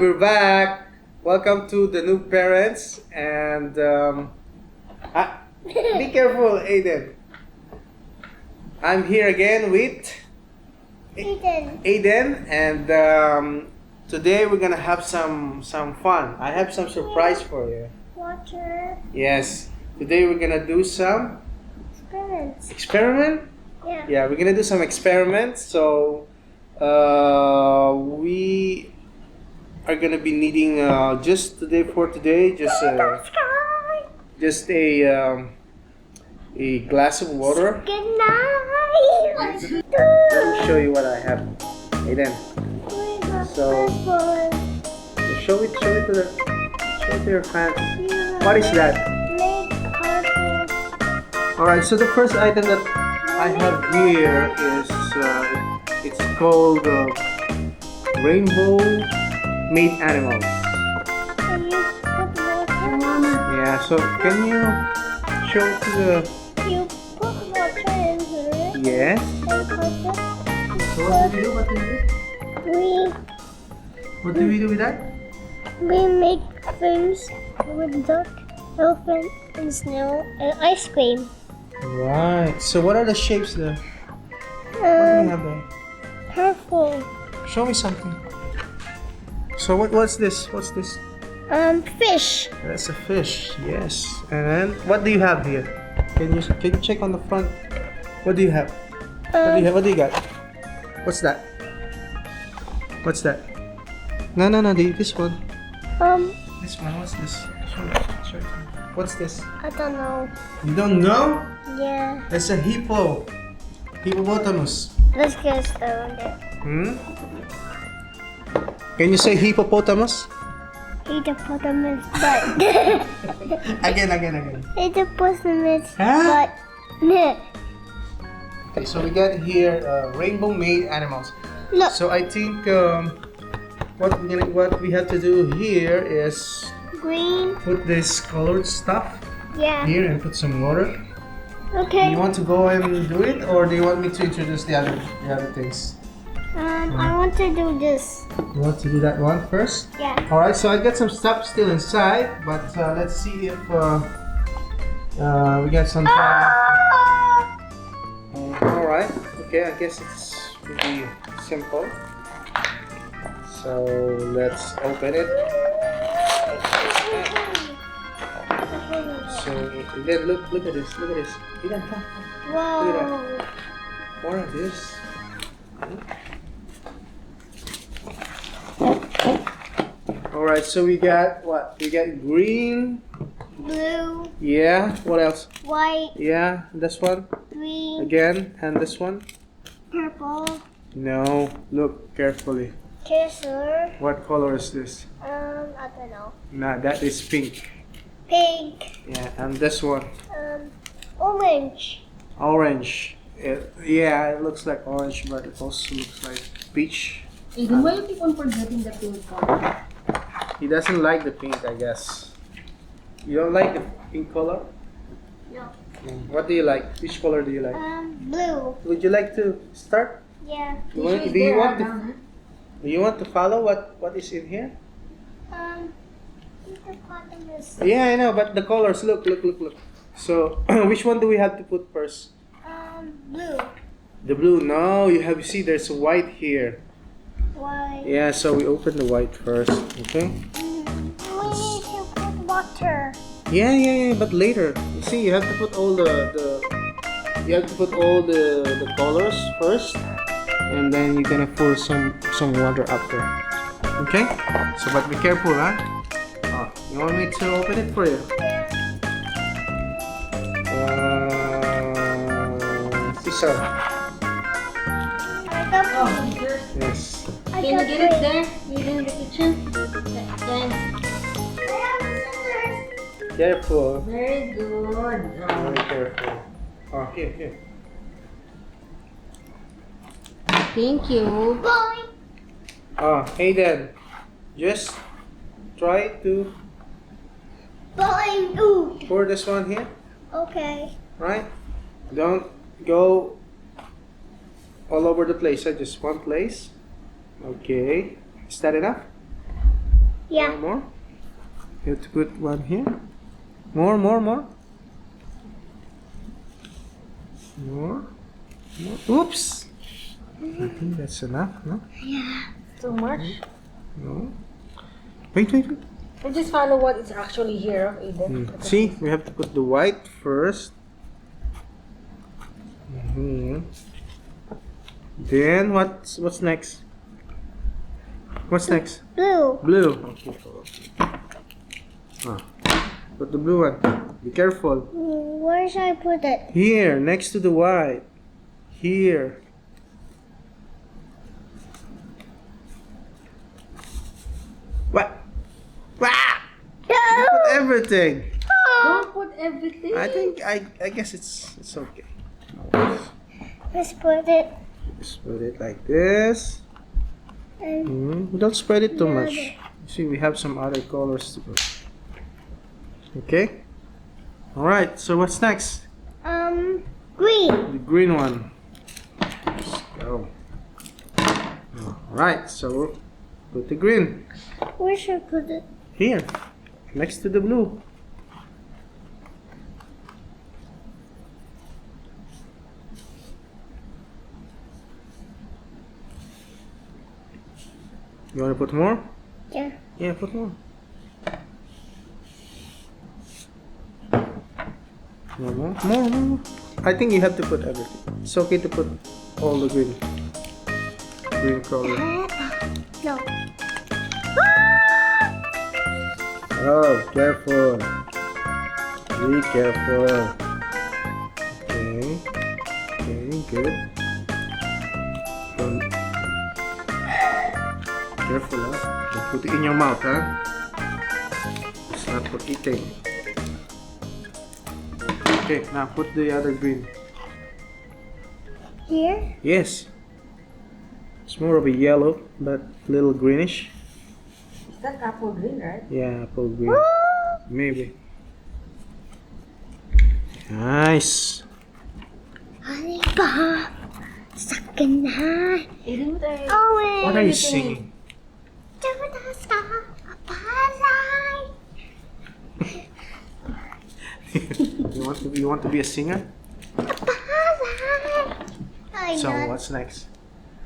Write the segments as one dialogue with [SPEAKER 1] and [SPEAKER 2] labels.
[SPEAKER 1] we're back. Welcome to the new parents. And be careful, Aiden. I'm here again with Aiden, and today we're gonna have some fun. I have some surprise for you.
[SPEAKER 2] Water.
[SPEAKER 1] Yes. Today we're gonna do some
[SPEAKER 2] Experiments.
[SPEAKER 1] experiment.
[SPEAKER 2] Yeah.
[SPEAKER 1] Yeah, we're gonna do some experiments. So we are gonna be needing just today just a glass of water.
[SPEAKER 2] Good night.
[SPEAKER 1] Let me show you what I have, Aiden. So show it to your fans. What is that? All right. So the first item that I have here is it's called rainbow made animals.
[SPEAKER 2] Can you put water?
[SPEAKER 1] Yeah. So can you show to the
[SPEAKER 2] You put water in here.
[SPEAKER 1] yes?
[SPEAKER 2] And put it.
[SPEAKER 1] So what do we do? What do we do with that?
[SPEAKER 2] We make things with duck, elephant, and snail, and ice cream.
[SPEAKER 1] Right. So what are the shapes there? What do we have there?
[SPEAKER 2] Purple.
[SPEAKER 1] Show me something. So what's this? What's this?
[SPEAKER 2] Fish.
[SPEAKER 1] That's a fish. Yes. And what do you have here? Can you check on the front? What do you have? What do you have? What do you got? What's that? What's that? No. This one. This one. What's this? Show it. What's this?
[SPEAKER 2] I don't know.
[SPEAKER 1] You don't know?
[SPEAKER 2] Yeah.
[SPEAKER 1] That's a hippo. Hippopotamus.
[SPEAKER 2] Let's get started.
[SPEAKER 1] Can you say hippopotamus?
[SPEAKER 2] Hippopotamus butt.
[SPEAKER 1] Again.
[SPEAKER 2] Hippopotamus
[SPEAKER 1] Huh?
[SPEAKER 2] butt.
[SPEAKER 1] Okay, so we got here rainbow made animals.
[SPEAKER 2] Look.
[SPEAKER 1] So I think what we have to do here is
[SPEAKER 2] Green.
[SPEAKER 1] put this colored stuff
[SPEAKER 2] Yeah.
[SPEAKER 1] here and put some water.
[SPEAKER 2] Okay.
[SPEAKER 1] You want to go and do it, or do you want me to introduce the other things?
[SPEAKER 2] I want to do this.
[SPEAKER 1] You want to do that one first?
[SPEAKER 2] Yeah.
[SPEAKER 1] All right. So I got some stuff still inside, but let's see if we got some time. All right. Okay. I guess it's pretty simple. So let's open it. So then look at this. Eden, come.
[SPEAKER 2] Whoa.
[SPEAKER 1] More of this. All right. So we got what? We got green.
[SPEAKER 2] Blue.
[SPEAKER 1] Yeah. What else?
[SPEAKER 2] White.
[SPEAKER 1] Yeah. This one
[SPEAKER 2] Green.
[SPEAKER 1] again, and this one.
[SPEAKER 2] Purple.
[SPEAKER 1] No. Look carefully.
[SPEAKER 2] Kisser.
[SPEAKER 1] What color is this?
[SPEAKER 2] I don't know.
[SPEAKER 1] Nah, that is pink.
[SPEAKER 2] Pink.
[SPEAKER 1] Yeah. And this one.
[SPEAKER 2] Orange.
[SPEAKER 1] Orange. Yeah, it looks like orange, but it also looks like peach.
[SPEAKER 3] Aiden, why you keep on forgetting the pink color?
[SPEAKER 1] He doesn't like the pink, I guess. You don't like the pink color?
[SPEAKER 2] No.
[SPEAKER 1] What do you like? Which color do you like?
[SPEAKER 2] Blue.
[SPEAKER 1] Would you like to start?
[SPEAKER 2] Yeah.
[SPEAKER 1] Do you want to follow what is in here?
[SPEAKER 2] Hippopotamus.
[SPEAKER 1] Yeah, I know, but the colors, look. So, which one do we have to put first?
[SPEAKER 2] Blue.
[SPEAKER 1] The blue. No, you see there's a white here.
[SPEAKER 2] White.
[SPEAKER 1] Yeah, so we open the white first, okay?
[SPEAKER 2] We need to put water.
[SPEAKER 1] Yeah, but later. You see, you have to put all the colors first, and then you're gonna pour some water after. Okay? So, but be careful, huh? Oh, you want me to open it for you? Scissor.
[SPEAKER 3] Oh, here.
[SPEAKER 1] Yes.
[SPEAKER 3] Can you get it there? Aiden in the kitchen? Then.
[SPEAKER 1] Careful.
[SPEAKER 3] Very good.
[SPEAKER 1] Very careful. Oh, here.
[SPEAKER 3] Thank you.
[SPEAKER 2] Boy.
[SPEAKER 1] Oh, Aiden, just try to
[SPEAKER 2] Boy. Ooh.
[SPEAKER 1] pour this one here,
[SPEAKER 2] Okay.
[SPEAKER 1] right? Don't go all over the place, just one place. Okay, is that enough?
[SPEAKER 2] Yeah.
[SPEAKER 1] More. You have to put one here. More. More. Oops. I think that's enough, no?
[SPEAKER 2] Yeah.
[SPEAKER 3] Too much?
[SPEAKER 1] No. Wait.
[SPEAKER 3] I just follow what is actually here, Aiden.
[SPEAKER 1] See, we have to put the white first. Then what's next? What's next?
[SPEAKER 2] Blue.
[SPEAKER 1] Blue. Okay. Put the blue one. Be careful.
[SPEAKER 2] Where should I put it?
[SPEAKER 1] Here, next to the white. Here. What?
[SPEAKER 2] No.
[SPEAKER 1] Put everything.
[SPEAKER 3] Don't put everything.
[SPEAKER 1] I guess it's okay.
[SPEAKER 2] Let's put it.
[SPEAKER 1] Just put it like this. Don't spread it too much. You see, we have some other colors to put. Okay. All right. So what's next?
[SPEAKER 2] Green.
[SPEAKER 1] The green one. Let's go. All right. So put the green
[SPEAKER 2] Where should I put it?
[SPEAKER 1] here, next to the blue. You want to put more?
[SPEAKER 2] Yeah.
[SPEAKER 1] Yeah, put more. More. I think you have to put everything. It's okay to put all the green color.
[SPEAKER 2] No.
[SPEAKER 1] Oh, careful. Be careful. Okay, good. Careful, huh? Don't put it in your mouth, huh? It's not for eating. Okay, now put the other green.
[SPEAKER 2] Here?
[SPEAKER 1] Yes. It's more of a yellow, but a little greenish.
[SPEAKER 3] Is that apple green, right?
[SPEAKER 1] Yeah, apple green. Maybe. Nice.
[SPEAKER 2] Honey pa. Sakin na.
[SPEAKER 3] Aiden, what are you?
[SPEAKER 2] Oh,
[SPEAKER 1] What are you singing? You want to be a singer? So what's next?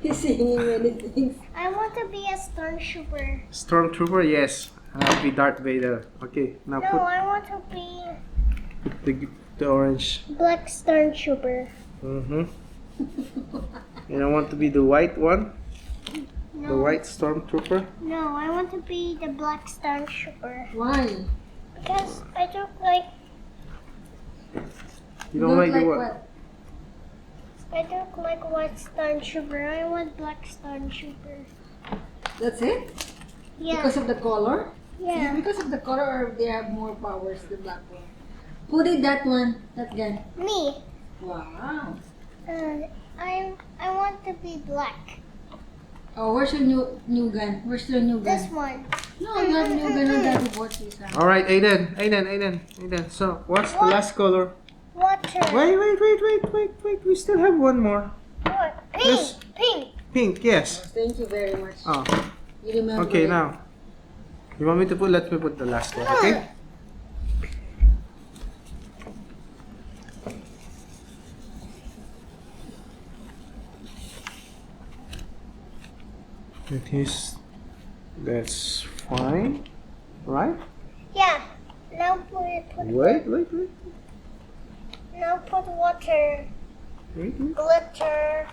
[SPEAKER 3] He's singing many things.
[SPEAKER 2] I want to be a stormtrooper.
[SPEAKER 1] Stormtrooper, yes. And I'll be Darth Vader. Okay, now
[SPEAKER 2] No, I want to be
[SPEAKER 1] put the orange.
[SPEAKER 2] black stormtrooper.
[SPEAKER 1] And I want to be the white one.
[SPEAKER 2] No.
[SPEAKER 1] The white stormtrooper.
[SPEAKER 2] No, I want to be the black stormtrooper.
[SPEAKER 3] Why?
[SPEAKER 2] Because I don't like.
[SPEAKER 1] You don't like the
[SPEAKER 3] what?
[SPEAKER 1] what?
[SPEAKER 2] I don't like white stormtrooper. I want black stormtrooper.
[SPEAKER 3] That's it?
[SPEAKER 2] Yeah.
[SPEAKER 3] Because of the color?
[SPEAKER 2] Yeah.
[SPEAKER 3] Because of the color, or they have more powers, the black one? Put it that one, that gun.
[SPEAKER 2] Me.
[SPEAKER 3] Wow.
[SPEAKER 2] I want to be black.
[SPEAKER 3] Oh, where's your new gun? Where's your new gun?
[SPEAKER 2] This one.
[SPEAKER 3] No, you have new gun on that board, Lisa.
[SPEAKER 1] All right, Aiden. So what's the
[SPEAKER 2] What?
[SPEAKER 1] last color?
[SPEAKER 2] Water.
[SPEAKER 1] Wait. We still have one more.
[SPEAKER 2] What? Pink.
[SPEAKER 1] Yes.
[SPEAKER 2] Pink.
[SPEAKER 1] Pink, yes.
[SPEAKER 3] Thank you very much.
[SPEAKER 1] Oh,
[SPEAKER 3] You remember
[SPEAKER 1] okay.
[SPEAKER 3] it.
[SPEAKER 1] Now, you want me to put? Let me put the last one. Okay. That's fine, right?
[SPEAKER 2] Yeah. Now put
[SPEAKER 1] Wait.
[SPEAKER 2] Now put water. Glitter.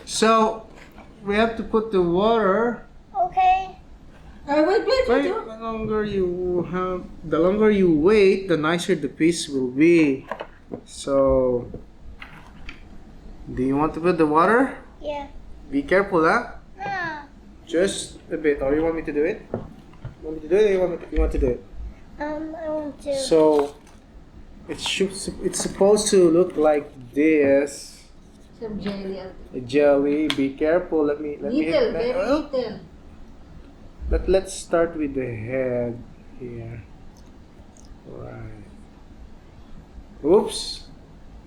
[SPEAKER 1] So we have to put the water.
[SPEAKER 2] Okay.
[SPEAKER 3] Wait.
[SPEAKER 1] The longer you wait, the nicer the piece will be. So, do you want to put the water?
[SPEAKER 2] Yeah.
[SPEAKER 1] Be careful, huh?
[SPEAKER 2] Ah.
[SPEAKER 1] Just a bit. Or you want me to do it? Want me to do it? Or you want to do it?
[SPEAKER 2] I want to.
[SPEAKER 1] So, it's supposed to look like this.
[SPEAKER 3] Some jelly.
[SPEAKER 1] A jelly. Be careful. Let me.
[SPEAKER 3] Little, very little.
[SPEAKER 1] But let's start with the head here. Right. Oops.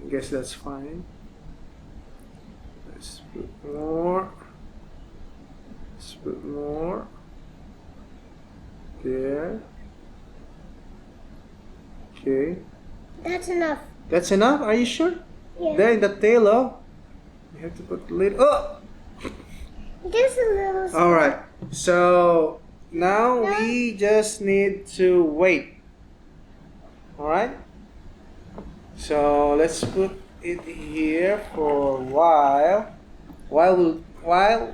[SPEAKER 1] I guess that's fine. Let's put more. Okay.
[SPEAKER 2] That's enough.
[SPEAKER 1] That's enough? Are you sure?
[SPEAKER 2] Yeah.
[SPEAKER 1] There in the tail, oh. You have to put the lid. Oh!
[SPEAKER 2] Just a little.
[SPEAKER 1] Alright. So now we just need to wait. Alright? So let's put it here for a while. While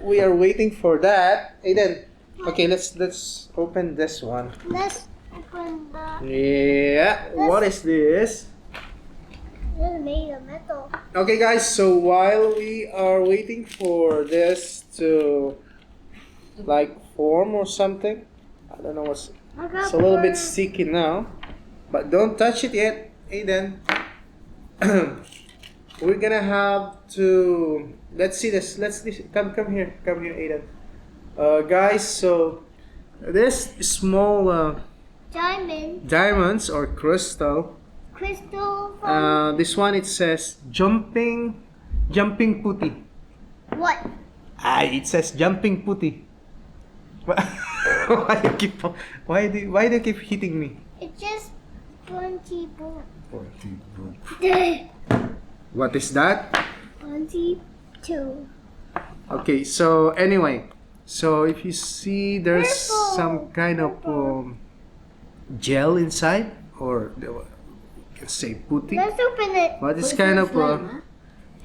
[SPEAKER 1] we are waiting for that, Aiden. Okay, let's open this one.
[SPEAKER 2] Let's open the.
[SPEAKER 1] Yeah. What is this?
[SPEAKER 2] It's made of metal.
[SPEAKER 1] Okay, guys. So while we are waiting for this to like form or something, I don't know what's. It's a little bit sticky now, but don't touch it yet, Aiden. We're gonna have to. Let's see this. Come here, Aiden. Guys, so this small diamonds or crystal. This one it says jumping putty.
[SPEAKER 2] What?
[SPEAKER 1] It says jumping putty. Why do you keep hitting me?
[SPEAKER 2] It's just 20 boom.
[SPEAKER 1] What is that?
[SPEAKER 2] 22.
[SPEAKER 1] Okay, so anyway, so if you see there's
[SPEAKER 2] Purple.
[SPEAKER 1] some kind of gel inside, or you can say putty.
[SPEAKER 2] Let's open it.
[SPEAKER 1] But it's
[SPEAKER 3] But
[SPEAKER 1] kind
[SPEAKER 3] it's
[SPEAKER 1] of
[SPEAKER 3] not slime,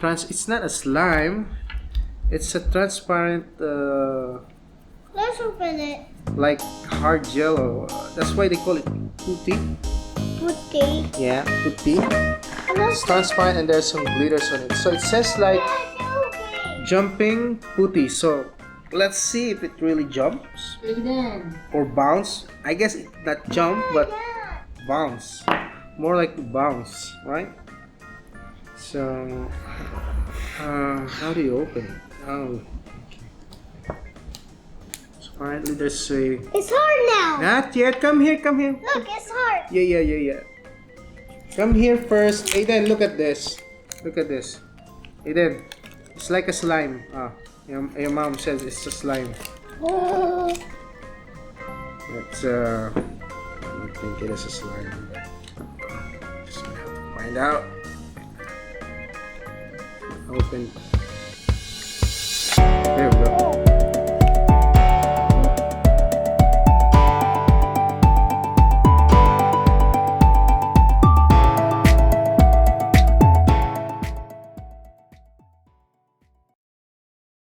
[SPEAKER 3] huh?
[SPEAKER 1] it's not a slime. It's a transparent
[SPEAKER 2] Let's open it.
[SPEAKER 1] like hard jello. That's why they call it putty.
[SPEAKER 2] Putty.
[SPEAKER 1] Yeah, putty. It's transparent and there's some glitters on it. So it says like jumping putty. So let's see if it really jumps
[SPEAKER 3] Aiden.
[SPEAKER 1] or bounce. I guess it not jump but bounce. More like bounce, right? So how do you open it? Oh, okay. So apparently there's a.
[SPEAKER 2] It's hard now.
[SPEAKER 1] Not yet. Come here.
[SPEAKER 2] Look, it's hard.
[SPEAKER 1] Yeah. Come here first. Aiden, look at this. Aiden, it's like a slime. Your mom says it's a slime. It's I don't think it is a slime. Just gonna have to find out. Open. There we go.